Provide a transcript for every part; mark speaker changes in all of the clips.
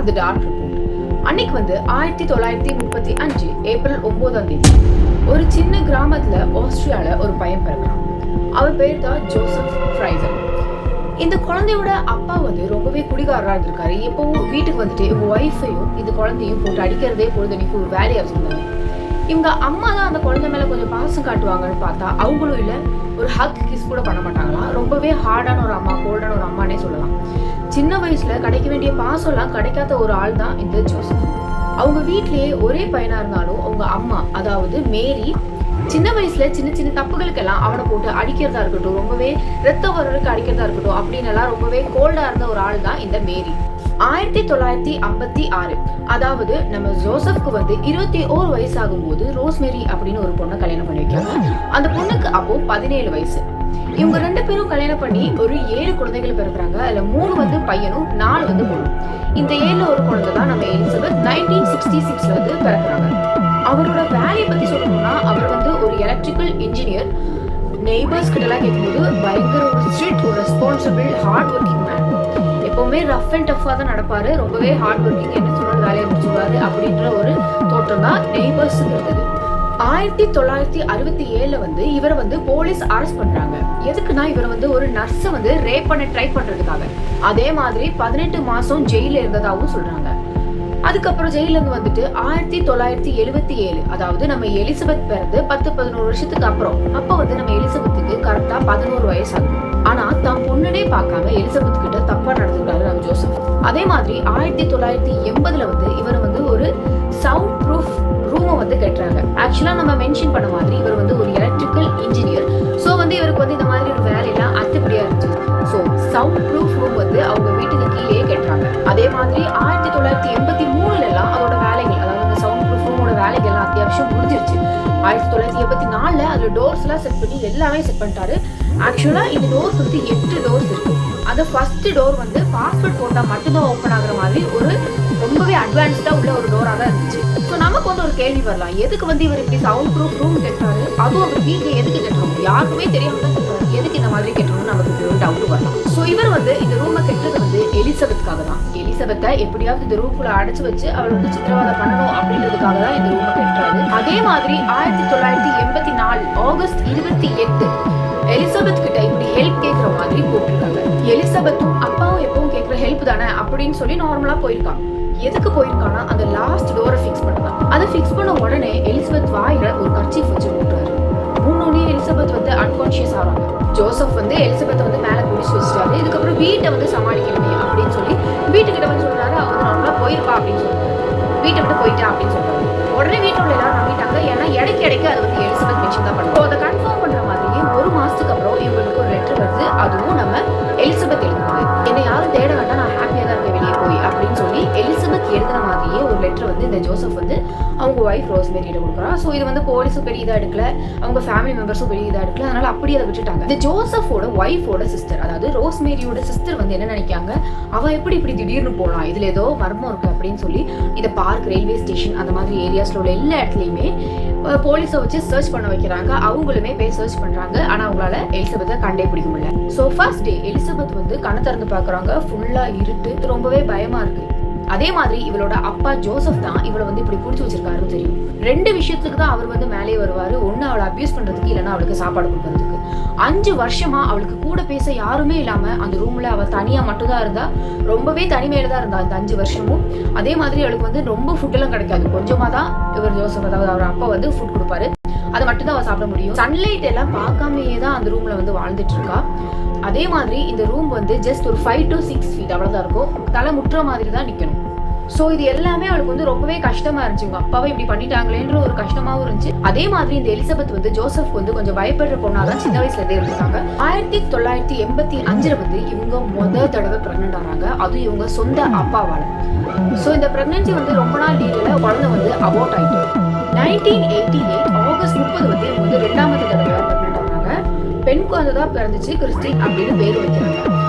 Speaker 1: தி dark report. அன்னைக்கு 1935 April 9 ஒரு சின்ன கிராமத்துல ஆஸ்திரியால ஒரு பையன் பிறகுறான். அவர் பேர் தான் ஜோசப் ஃப்ரைசர். இந்த குழந்தையோட அப்பா ரொம்பவே குடிகாரரா இருந்திருக்காரு. எப்பவும் வீட்டுக்கு வந்துட்டு இவங்க ஒய்ஃபையும் இந்த குழந்தையும் போட்டு அடிக்கிறதே பொழுதுனைக்கு ஒரு வேலையா வச்சிருந்தாங்க. இவங்க அம்மா தான் அந்த குழந்தை மேல கொஞ்சம் பாசம் காட்டுவாங்கன்னு பார்த்தா அவங்களும் இல்ல, ஒரு ஹக் கிஸ் கூட பண்ண மாட்டாங்களாம். ரொம்பவே ஹார்டான ஒரு அம்மா, கோல்டான ஒரு அம்மானே சொல்லலாம். சின்ன வயசுல கிடைக்க வேண்டிய பாசம் எல்லாம் கிடைக்காத ஒரு ஆள் தான் இந்த ஜோசப். அவங்க வீட்லயே ஒரே பையனா இருந்தாலும் அவங்க அம்மா, அதாவது மேரி, சின்ன வயசுல சின்ன சின்ன தப்புகளுக்கெல்லாம் அவனை போட்டு அடிக்கிறதா இருக்கட்டும், ரொம்பவே ரத்த வரலுக்கு அடிக்கிறதா இருக்கட்டும் அப்படின்னு எல்லாம் ரொம்பவே கோல்டா இருந்த ஒரு ஆள் தான் இந்த மேரி. 1956, அதாவது நம்ம ஜோசப்க்கு 21 வயசு ஆகும் போது ரோஸ்மேரி அப்படின்னு ஒரு பொண்ணை கல்யாணம் பண்ணி வைக்காங்க. அந்த பொண்ணுக்கு அப்போ 17 வயசு. இவங்க 2 பேரும் கல்யாணம் பண்ணி ஒரு 7 குழந்தைகள் பிறகுறாங்க. அதுல 3 பையனும் 4 பொண்ணு. இந்த 7 ஒரு குழந்தை தான் நம்ம எலிசபெத் 1966 பிறகுறாங்க. அவரோட வேலையை பத்தி சொல்லணும்னா அவர் ஒரு எலக்ட்ரிக்கல் இன்ஜினியர். நெய்பர்ஸ் கிட்ட எல்லாம் கேட்கும்போது பயங்கர ஒரு ஸ்ட்ரிக்ட், ஒரு ரெஸ்பான்சிபிள், ஹார்ட் ஒர்க்கிங் மேன். எப்பவுமே ரஃப் அண்ட் டஃபா தான் நடப்பாரு, ரொம்பவே ஹார்ட் ஒர்க்கிங், என்ன சொன்னாலும் வேலையை முடிச்சுவாரு அப்படின்ற ஒரு தோற்றம் தான் நெய்பர்ஸ் இருந்தது. 1967 இவரை போலீஸ் அரெஸ்ட் பண்றாங்க. எதுக்குன்னா இவர் ஒரு நர்ஸை ரேப் பண்ண ட்ரை பண்றதுக்காக. அதே மாதிரி 18 மாசம் ஜெயில இருந்ததாகவும் சொல்றாங்க. அதுக்கப்புறம் ஜெயில இருந்து 1977, அதாவது நம்ம எலிசபெத் பிறந்து 10-11 வருஷத்துக்கு அப்புறம், அப்ப நம்ம எலிசபெத்துக்கு கரெக்டா 11 வயசு ஆகுது. ஆனா தான் பொண்ணுனே பார்க்காம எலிசபெத் கிட்ட தப்பா நடந்துட்டாரு நம்ம ஜோசப். அதே மாதிரி 1980 இவர் ஒரு சவுண்ட் ப்ரூஃப் ரூமை கட்டுறாங்க. ஆக்சுவலா நம்ம மென்ஷன் பண்ண மாதிரி இவர் ஒரு எலக்ட்ரிக்கல் இன்ஜினியர். சோ இவருக்கு இந்த மாதிரி ஒரு வேலையெல்லாம் அத்துப்படியா இருந்துச்சு. சோ சவுண்ட் ப்ரூஃப் ரூம் அவங்க வீட்டுக்கு கீழே கட்டுறாங்க. அதே மாதிரி 1983 எல்லாம் அதோட வேலைகள், அதாவது இந்த சவுண்ட் ப்ரூஃப் ரூமோட வேலைகள் எல்லாம் அத்தியாவசியம் முடிஞ்சிருச்சு. 1984 அதுல டோர்ஸ் எல்லாம் செட் பண்ணி எல்லாமே செட் பண்ணிட்டாரு. ஆக்சுவலா இந்த டோர்ஸ் 8 டோர்ஸ் இருக்கு. அது ஃபர்ஸ்ட் டோர் பாஸ்வேர்ட் போட்டா மட்டும்தான் ஓப்பன் ஆகுற மாதிரி ஒரு ரொம்பவே அட்வான்ஸ்டா உள்ள ஒரு டோரா தான் இருந்துச்சு. ஸோ நமக்கு ஒரு கேள்வி வரலாம், எதுக்கு இவர் இப்படி சவுண்ட் ப்ரூஃப் ரூம் கட்டுறாரு, அதுவும் அவர் வீட்டுல எதுக்கு கட்டுறோம், யாருக்குமே தெரியாம தான் கட்டுறாரு, எதுக்கு இந்த மாதிரி கட்டணும்னு நமக்கு ஒரு டவுட் வரலாம். ஸோ இவர் இந்த ரூமை கட்டுறது எலிசபெத்துக்காக தான். எலிசபெத்தை எப்படியாவது இந்த ரூம்குள்ள அடைச்சு வச்சு அவள் சித்திரவதை பண்ணணும் அப்படின்றதுக்காக தான் இந்த ரூமை கட்டுறாரு. அதே மாதிரி 1984 ஆகஸ்ட் 28 எலிசபெத் கிட்ட இப்படி ஹெல்ப் கேட்கிற மாதிரி கூப்பிட்டுருக்காங்க. எலிசபெத்தும் அப்பாவும் எப்பவும் கேட்கிற ஹெல்ப் தானே அப்படின்னு சொல்லி நார்மலா போயிருக்கான். எதுக்கு போயிருக்கானா அந்த லாஸ்ட் டோரை ஃபிக்ஸ் பண்ணதான். அதை ஃபிக்ஸ் பண்ண உடனே எலிசபெத் வாயில ஒரு கர்ச்சீஃப் வச்சு மூட்டுறாரு. மூணு எலிசபெத் அன்கான்ஷியஸ் ஆறாங்க. ஜோசப் எலிசபெத்தை மேல குடிச்சு வச்சுட்டாரு. இதுக்கப்புறம் வீட்டை சமாளிக்கணுமே அப்படின்னு சொல்லி வீட்டுக்கிட்ட சொல்றாரு. அவங்க நார்மலா போயிருப்பா அப்படின்னு சொல்றாரு. வீட்டை விட்டு போயிட்டா அப்படின்னு சொல்றாரு. உடனே வீட்டுல உள்ள எல்லாரும் நம்பிட்டாங்க. ஏன்னா இடைக்கு அது எலிசபெத் மென்ஷன் தான் பண்ணுவோம். அதை கன்ஃபார்ம் பண்ற மாதிரியே ஒரு மாசத்துக்கு அப்புறம் இவங்களுக்கு ஒரு லெட்டர் வருது. அதுவும் நம்ம எலிசபெத் எழுதுனாங்க. என்னை யாரும் தேட வேண்டாம், நான் ஹாப்பியா தான் இருக்கேன் வெளியே போய் அப்படின்னு சொல்லி எலிசபெத் எழுதின மாதிரியே ஒரு லெட்டர் இந்த ஜோசப் அவங்க ஒய்ஃப் ரோஸ்மேரியிட கொடுக்குறா. ஸோ இது போலீஸும் பெரிய இதா எடுக்கல, அவங்க ஃபேமிலி மெம்பர்ஸும் பெரிய இதா எடுக்கல. அதனால அப்படியே அதை விட்டுட்டாங்க. இந்த ஜோசப்போட ஒய்ஃபோட சிஸ்டர், அதாவது ரோஸ்மேரியோட சிஸ்டர் என்ன நினைக்காங்க, அவ எப்படி இப்படி திடீர்னு போகலாம், இதுல ஏதோ மர்மம் இருக்கு அப்படின்னு சொல்லி இந்த பார்க், ரயில்வே ஸ்டேஷன், அந்த மாதிரி ஏரியாஸ்ல உள்ள எல்லா இடத்துலயுமே போலீஸை வச்சு சர்ச் பண்ண வைக்கிறாங்க. அவங்களுமே போய் சர்ச் பண்றாங்க. ஆனா அவங்களால எலிசபெத்தை கண்டே பிடிக்க முடியல. ஸோ ஃபர்ஸ்ட் டே எலிசபெத் கண்ணை திறந்து பாக்குறாங்க. ஃபுல்லா இருட்டு, ரொம்பவே பயமா இருக்கு. அதே மாதிரி இவளோட அப்பா ஜோசப் தான் இவளை இப்படி புடிச்சு வச்சிருக்காருன்னு தெரியும். 2 விஷயத்துக்கு தான் அவர் மேலே வருவாரு. ஒண்ணு அவளை அபியூஸ் பண்றதுக்கு, இல்லைன்னா அவளுக்கு சாப்பாடு கொடுக்கறதுக்கு. 5 வருஷமா அவளுக்கு கூட பேச யாருமே இல்லாம அந்த ரூம்ல அவ தனியா மட்டும்தான் இருந்தா. ரொம்பவே தனிமையில தான் இருந்தா இந்த 5 வருஷமும். அதே மாதிரி அவளுக்கு ரொம்ப ஃபுட் எல்லாம் கிடைக்காது. கொஞ்சமா தான் இவர் ஜோசப், அதாவது அவர் அப்பா ஃபுட் கொடுப்பாரு. அதை மட்டும் தான் அவ சாப்பிட முடியும். சன்லைட் எல்லாம் பார்க்காமயே தான் அந்த ரூம்ல வாழ்ந்துட்டு இருக்கா. அதே மாதிரி இந்த ரூம் ஜஸ்ட் ஒரு 5 to 6 feet அவ்வளவுதான் இருக்கும். தலை முட்டுற மாதிரி தான் நிக்கணும். சோ இது எல்லாமே அவளுக்கு ரொம்பவே கஷ்டமா இருந்துச்சு. உங்க அப்பாவை இப்படி பண்ணிட்டாங்களேன்ற ஒரு கஷ்டமாவும் இருந்துச்சு. அதே மாதிரி இந்த எலிசபெத் ஜோசப் கொஞ்சம் பயப்படுற பொண்ணாதான் சின்ன வயசுல இருந்தே இருந்திருக்காங்க. 1985 இவங்க முதல் தடவை பிரெக்னென்ட் ஆனாங்க. அது இவங்க சொந்த அப்பாவால. சோ இந்த பிரெக்னன்சி ரொம்ப நாள் லீடர்ல குழந்தை அபார்ட் ஆயிட்டு 1988 ஆகஸ்ட் 30 இவங்க 2வது தடவை பிரெக்னென்ட் ஆனாங்க. பெண் குழந்தை தான் பிறந்துச்சு. கிறிஸ்டின் அப்படின்னு பேர் வைக்கிறாங்க.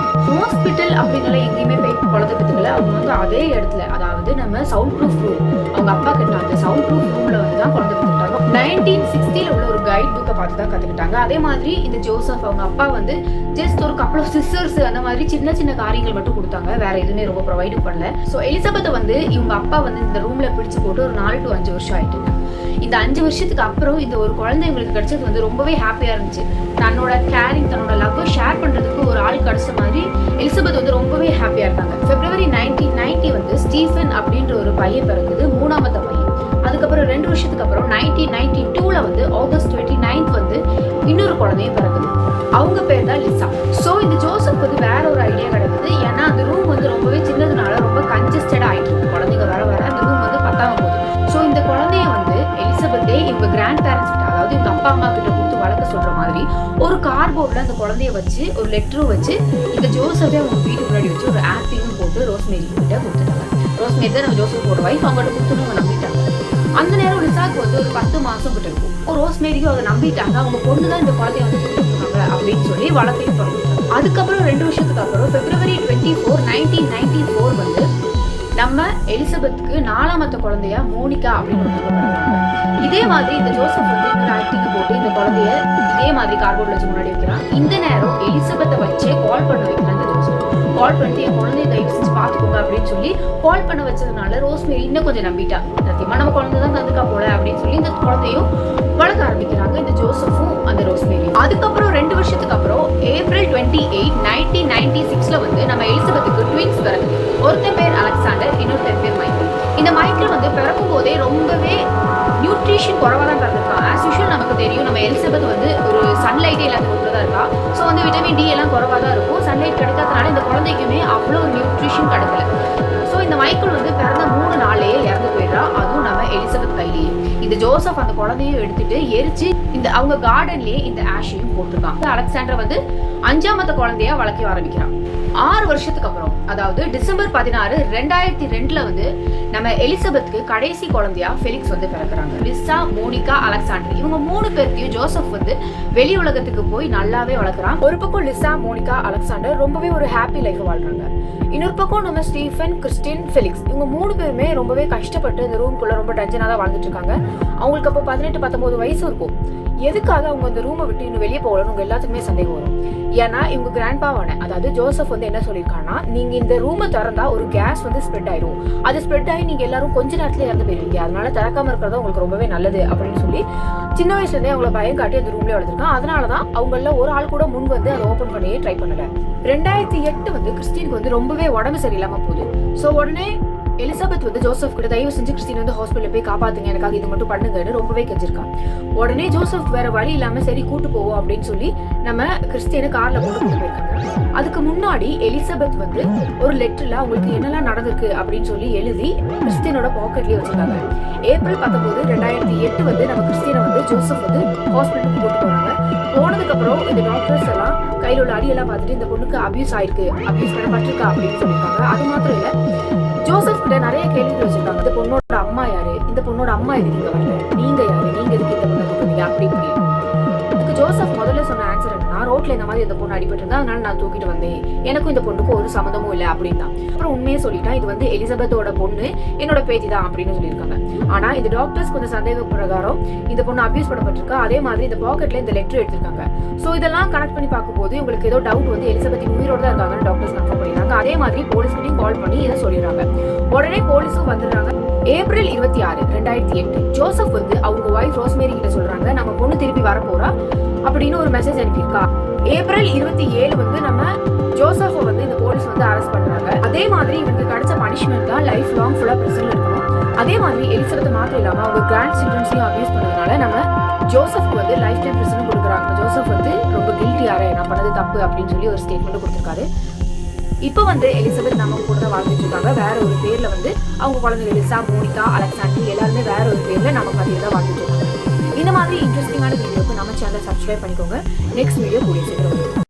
Speaker 1: ஹாஸ்பிட்டல் அப்படின்னு எங்கேயுமே போய் குழந்தை பெற்றுக்கல. அவங்க அதே இடத்துல, அதாவது வந்து நம்ம சவுண்ட் ப்ரூஃப் ரூம், அவங்க அப்பா கிட்ட அந்த சவுண்ட் ப்ரூஃப் ரூம்ல வந்து தான் குழந்தை பெற்றுக்கிட்டாங்க. 1960 உள்ள ஒரு கைட் புக்கை பார்த்து தான் கத்துக்கிட்டாங்க. அதே மாதிரி இந்த ஜோசப் அவங்க அப்பா வந்து ஜஸ்ட் ஒரு கப்பல் ஆஃப் சிஸ்டர்ஸ் அந்த மாதிரி சின்ன சின்ன காரியங்கள் மட்டும் கொடுத்தாங்க, வேற எதுவுமே ரொம்ப ப்ரொவைடும் பண்ணல. ஸோ எலிசபெத்தை வந்து இவங்க அப்பா வந்து இந்த ரூம்ல பிடிச்சு போட்டு ஒரு 4 to 5 வருஷம் ஆயிட்டு. இந்த 5 வருஷத்துக்கு அப்புறம் இந்த ஒரு குழந்தை இவங்களுக்கு கிடைச்சது வந்து ரொம்பவே ஹாப்பியா இருந்துச்சு. தன்னோட கேரிங், தன்னோட லவ் ஷேர் பண்றதுக்கு ஒரு ஆள் கிடைச்ச மாதிரி எலிசபெத் வந்து ரொம்பவே ஹாப்பியா இருந்தாங்க. February 1990 வந்து ஸ்டீஃபன் அப்படின்ற ஒரு பையன் பிறகுது, 3ஆவது பையன். அதுக்கப்புறம் 2 வருஷத்துக்கு அப்புறம் 1992ல வந்து August 29th வந்து இன்னொரு குழந்தையும் பிறகுது. அவங்க பேர் தான் லிசா. ஸோ இந்த ஜோசப் வந்து வேற ஒரு ஐடியா கிடைக்குது. ஏன்னா அந்த ரூம் வந்து ரொம்பவே சின்னதுனால ரொம்ப கன்ஜஸ்டடா ஆயிட்டு இருக்கு. குழந்தைங்க வர வர அந்த ரூம் வந்து பத்தாம போகுது. ஸோ இந்த குழந்தைய வந்து எலிசபெத்தே இவங்க கிராண்ட் பேரண்ட்ஸ் கிட்ட, அதாவது இவங்க அப்பா அம்மா கிட்ட கொடுத்து வளர்க்க சொல்ற மாதிரி ஒரு கார்போர்ட்ல அந்த குழந்தைய வச்சு ஒரு லெட்டரும் வச்சு இந்த ஜோசப்பே அவங்க வீட்டுக்கு முன்னாடி வச்சு ஒரு ஆக்டிங்கும் போட்டு ரோஸ்மேரி கிட்ட கொடுத்துட்டாங்க. ரோஸ்மேரி தான் நம்ம ஜோசப்போட வைஃப், அவங்கள்ட்ட கொடுத்துன்னு நம்பிட்டாங்க. அந்த நேரம் லிசாக்கு வந்து ஒரு 10 மாசம் கிட்ட இருக்கும். ரோஸ்மேரிக்கும் அதை நம்பிட்டாங்க. அவங்க பொண்ணு தான் இந்த குழந்தைய வந்து கொடுத்துருக்காங்க அப்படின்னு சொல்லி வளர்த்தையும் தொடங்கிட்டாங்க. அதுக்கப்புறம் 2 வருஷத்துக்கு அப்புறம் February 24, 1994 வந்து நம்ம எலிசபெத்துக்கு 4ஆவது குழந்தையா மோனிகா அப்படின்னு இதே மாதிரி இந்த ஜோசப் வந்து இன்னொரு ஆக்டிங் போட்டு இந்த குழந்தைய இதே மாதிரி கார்போர்ட்ல வச்சு முன்னாடி வைக்கிறான். இந்த நேரம் எலிசபெத்தை வச்சே கால் பண்ண வைக்கிறான் இந்த ஜோசப். கால் பண்ணிட்டு என் குழந்தைய தயவு செஞ்சு பாத்துக்கோங்க அப்படின்னு சொல்லி கால் பண்ண வச்சதுனால ரோஸ்மேரி இன்னும் கொஞ்சம் நம்பிட்டா. சத்தியமா நம்ம குழந்தை தான் தந்துக்கா போல அப்படின்னு சொல்லி இந்த குழந்தையும் வளர்க்க ஆரம்பிக்கிறாங்க, இந்த ஜோசப்பும் அந்த ரோஸ்மேரி. அதுக்கப்புறம் 2 வருஷத்துக்கு அப்புறம் April 28, 1996ல வந்து நம்ம எலிசபெத்துக்கு ட்வின்ஸ் பிறகுது. ஒருத்தன் பேர் அலெக்சாண்டர், இன்னொருத்தன் பேர் மைக்கேல். இந்த மைக்கேல் வந்து பிறக்கும் போதே ரொம்பவே நியூட்ரிஷன் குறைவா தான் பிறந்திருக்கான். ஆஸ் யூஷுவல் நமக்கு தெரியும், நம்ம எலிசபெத் வந்து ஒரு சன்லைட்டே இல்லாத பொண்ணு தான் இருக்கா. ஸோ வந்து விட்டமின் டி எல்லாம் குறைவா தான் இருக்கும். சன்லைட் கிடைக்காதனால இந்த குழந்தைக்குமே அவ்வளோ ஒரு நியூட்ரிஷன் கிடைக்கல. ஸோ இந்த மைக்கேல் வந்து பிறந்த 3 நாள்லயே இறந்து போயிடுறா, அதுவும் நம்ம எலிசபெத் கையிலேயே. இந்த ஜோசப் அந்த குழந்தையும் எடுத்துட்டு எரிச்சு இந்த அவங்க கார்டன்லயே இந்த ஆஷையும் போட்டிருக்கான். அலெக்சாண்டர் வந்து 5ஆவது குழந்தையா வளர்க்க ஆரம்பிக்கிறான். 6 வருஷத்துக்கு அப்புறம், அதாவது December 16, 2002ல வந்து நம்ம எலிசபெத்துக்கு கடைசி குழந்தையா ஃபெலிக்ஸ் வந்து பிறக்கிறாங்க. லிசா, மோனிகா, அலெக்சாண்டர் இவங்க 3 பேர்த்தையும் ஜோசப் வந்து வெளி உலகத்துக்கு போய் நல்லாவே வளர்க்குறான். ஒரு பக்கம் லிசா, மோனிகா, அலெக்சாண்டர் ரொம்பவே ஒரு ஹாப்பி லைஃப் வாழ்றாங்க. இன்னொரு பக்கம் நம்ம ஸ்டீஃபன், கிறிஸ்டின், ஃபெலிக்ஸ் இவங்க 3 பேருமே ரொம்பவே கஷ்டப்பட்டு இந்த ரூம்குள்ள ரொம்ப டென்ஷனா தான் வாழ்ந்துட்டு இருக்காங்க. அவங்களுக்கு அப்போ 18-19 வயசு இருக்கும். எதுக்காக அவங்க அந்த ரூமை விட்டு இன்னும் வெளியே போகலன்னு உங்க எல்லாத்துக்குமே சந்தேகம் வரும். ஏன்னா இவங்க கிராண்ட்பாவான, அதாவது ஜோசப் வந்து என்ன சொல்லியிருக்காங்கன்னா, நீங்க இந்த ரூமை திறந்தா ஒரு கேஸ் வந்து ஸ்ப்ரெட் ஆயிடும், அது ஸ்ப்ரெட் ஆகி நீங்க எல்லாரும் கொஞ்ச நேரத்துல இறந்து போயிருவீங்க, அதனால திறக்காம இருக்கிறது உங்களுக்கு ரொம்பவே நல்லது அப்படின்னு சொல்லி சின்ன வயசுல இருந்தே அவங்கள பயம் காட்டி அந்த ரூம்ல வளர்த்துருக்கான். அதனாலதான் அவங்கள ஒரு ஆள் கூட முன் வந்து அதை ஓபன் பண்ணியே ட்ரை பண்ணல. 2008 வந்து கிறிஸ்டினுக்கு வந்து ரொம்பவே உடம்பு சரியில்லாம போகுது. ஸோ உடனே எலிசபெத் வந்து ஜோசப் கிட்ட தயவு செஞ்சு கிறிஸ்டின் வந்து ஹாஸ்பிட்டல் போய் காப்பாத்துங்க, எனக்காக இது மட்டும் பண்ணுங்கன்னு ரொம்பவே கெஞ்சிருக்கான். உடனே ஜோசப் வேற வழி இல்லாம சரி கூட்டு போவோம் அப்படின்னு சொல்லி நம்ம கிறிஸ்டியனை கார்ல போட்டு கூட்டு போயிருக்காங்க. அதுக்கு முன்னாடி எலிசபெத் வந்து ஒரு லெட்டர்ல அவங்களுக்கு என்னெல்லாம் நடந்திருக்கு அப்படின்னு சொல்லி எழுதி கிறிஸ்டியனோட பாக்கெட்லயே வச்சிருக்காங்க. April 19, 2008 வந்து நம்ம கிறிஸ்டியனை வந்து ஜோசப் வந்து ஹாஸ்பிட்டலுக்கு கூட்டு போறாங்க. போனதுக்கு அப்புறம் இந்த டாக்டர்ஸ் எல்லாம் கையில உள்ள அடியெல்லாம் பார்த்துட்டு இந்த பொண்ணுக்கு அபியூஸ் ஆயிருக்கு, அபியூஸ் பண்ணப்பட்டிருக்கா அப்படின்னு சொல்லியிருக்காங்க. அது மாத்திரம் இல்ல, ஜோசப் கிட்ட நிறைய கேள்விகள் வச்சிருக்காங்க. இந்த பொண்ணோட அம்மா யாரு, இந்த பொண்ணோட அம்மா எதுக்கு இங்க வரல, நீங்க யாரு, நீங்க எதுக்கு இந்த பொண்ணை கூப்பிடுறீங்க அப்படி இப்படி. அதுக்கு ஜோசப் முதல்ல சொன்ன ஆன்சர் என்னன்னா, ரோட்ல இந்த மாதிரி இந்த பொண்ணு அடிபட்டு இருந்தா அதனால நான் தூக்கிட்டு வந்தேன், எனக்கும் இந்த பொண்ணுக்கும் ஒரு சம்மந்தமும் இல்லை அப்படின்னா. அப்புறம் உண்மையே சொல்லிட்டா, இது வந்து எலிசபெத்தோட பொண்ணு, என்னோட பேத்தி தான் அப்படின்னு சொல்லியிருக்காங்க. ஆனா இந்த டாக்டர்ஸ் கொஞ்சம் சந்தேக பிரகாரம் இந்த பொண்ணு அபியூஸ் பண்ணப்பட்டிருக்கா. அதே மாதிரி இந்த பாக்கெட்ல இந்த லெட்டர் எடுத்திருக்காங்க. சோ இதெல்லாம் கனெக்ட் பண்ணி பார்க்கும்போது உங்களுக்கு ஏதோ டவுட் வந்து எலிசபெத்தின் உயிரோட தான் இருக்காங்கன்னு டாக்டர்ஸ் கன்ஃபார்ம் பண்ணிருக்காங்க. அதே மாதிரி போலீஸ்கிட்டையும் கால் பண்ணி இதை சொல்லிடுறாங்க. உடனே போலீஸும் வந்துடுறாங்க. April 26, 2008 ஜோசப் வந்து அவங்க வைஃப் ரோஸ்மேரி கிட்ட சொல்றாங்க, நம்ம பொண்ணு திருப்பி வர போறா அப்படின்னு ஒரு மெசேஜ் அனுப்பியிருக்கா. April 27 வந்து நம்ம ஜோசப் வந்து இந்த போலீஸ் வந்து அரெஸ்ட் பண்றாங்க. அதே மாதிரி இவங்களுக்கு கிடைச்ச பனிஷ்மெண்ட் தான் லைஃப் லாங் ஃபுல்லா பிரிசன்ல இருக்கணும். அதே மாதிரி எலிசபெத் மாத்திரம் இல்லாம அவங்க கிராண்ட் சில்ட்ரன்ஸையும் அபியூஸ் பண்ணதுனால நம்ம ஜோசப்க்கு வந்து லைஃப் டைம் பிரிசன் கொடுக்குறாங்க. ஜோசப் வந்து ரொம்ப கில்ட்டியாரே, நான் பண்ணது தப்பு அப்படின்னு சொல்லி ஒரு ஸ்டேட்மெண்ட் கொடுத்திருக்காரு. இப்போ வந்து எலிசபெத் நம்ம கூட தான் வாழ்ந்துட்டு இருக்காங்க. வேற ஒரு பேர்ல வந்து அவங்க குழந்தைங்க லிசா, மோனிகா, அலெக்சாண்டர் எல்லாருமே வேற ஒரு பேர்ல நம்ம கதையை தான் வாழ்ந்துட்டு இருக்காங்க. இந்த மாதிரி இன்ட்ரெஸ்டிங்கான வீடியோக்கு நம்ம சேனலை சப்ஸ்கிரைப் பண்ணிக்கோங்க. நெக்ஸ்ட் வீடியோ கூடிய சீக்கிரம்.